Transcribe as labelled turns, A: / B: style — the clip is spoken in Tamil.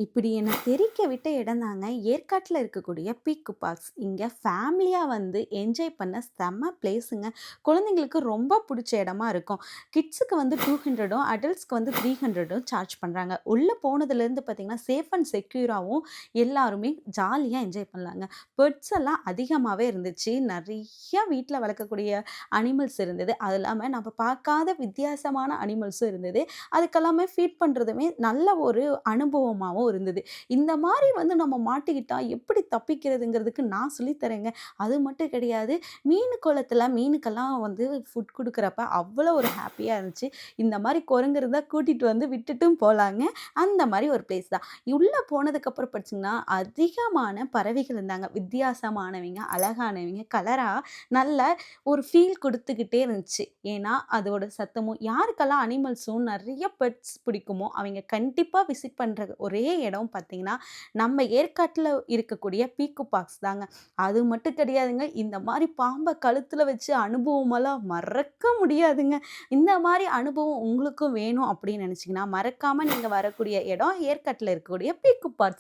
A: இப்படி என்னை தெறிக்க விட்ட இடம் தாங்க ஏற்காட்டில் இருக்கக்கூடிய பீக்கு பார்க்ஸ். இங்கே ஃபேமிலியாக வந்து என்ஜாய் பண்ண செம்ம பிளேஸுங்க. குழந்தைங்களுக்கு ரொம்ப பிடிச்ச இடமா இருக்கும். கிட்ஸுக்கு வந்து 200ம் அடல்ட்ஸ்க்கு வந்து 300ம் சார்ஜ் பண்ணுறாங்க. உள்ளே போனதுலேருந்து பார்த்தீங்கன்னா சேஃப் அண்ட் செக்யூராகவும் எல்லாருமே ஜாலியாக என்ஜாய் பண்ணலாங்க. பெட்ஸ் எல்லாம் அதிகமாகவே இருந்துச்சு. நிறைய வீட்டில் வளர்க்கக்கூடிய அனிமல்ஸ் இருந்தது. அது இல்லாமல் நம்ம பார்க்காத வித்தியாசமான அனிமல்ஸும் இருந்தது. அதுக்கெல்லாமே ஃபீட் பண்ணுறதுமே நல்ல ஒரு அனுபவமாகவும் இருந்தது. இந்த மாதிரி வந்து நம்ம மாட்டிக்கிட்டா எப்படி தப்பிக்கிறதுங்கிறதுக்கு நான் சொல்லித்தரேங்க. அது மட்டும் கிடையாது, மீன் குளத்துல மீனுக்கெல்லாம் வந்து ஃபுட் குடுக்குறப்ப அவ்வளோ ஒரு ஹாப்பியா இருந்துச்சு. இந்த மாரி குரங்கு இருந்தா கூட்டிட்டு வந்து விட்டுட்டும் போலாங்க. அந்த மாரி ஒரு பிளேஸ் தான். உள்ள போனதுக்கப்புறம் பார்த்தீங்கன்னா, அதிகமான பறவைகள் இருந்தாங்க. வித்தியாசமானவைங்க, அழகானவைங்க, கலரா நல்ல ஒரு ஃபீல் குடுத்துக்கிட்டே இருந்துச்சு. ஏன்னா, அதோட சத்தமும் யாருக்கெல்லாம் அனிமல்ஸும் நெறைய பெட்ஸ் பிடிக்குமோ, அவைங்க கண்டிப்பா விசிட் பண்ற ஒரே இடம் பார்த்தீங்கன்னா, நம்ம ஏற்காட்ல இருக்கக்கூடிய பீக்கு பார்க்ஸ் தாங்க. அது மட்டும் கிடையாதுங்க. இந்த மாரி பாம்ப கழுத்துல வச்சு அனுபவமெல்லாம் மறக்க முடியாதுங்க. இந்த மாரி அனுபவம் உங்களுக்கும் வேணும் அப்படின்னு நினைச்சீங்கன்னா, மறக்காம நீங்க வரக்கூடிய இடம் ஏற்காட்ல இருக்கக்கூடிய பீக்கு பார்க்ஸ்.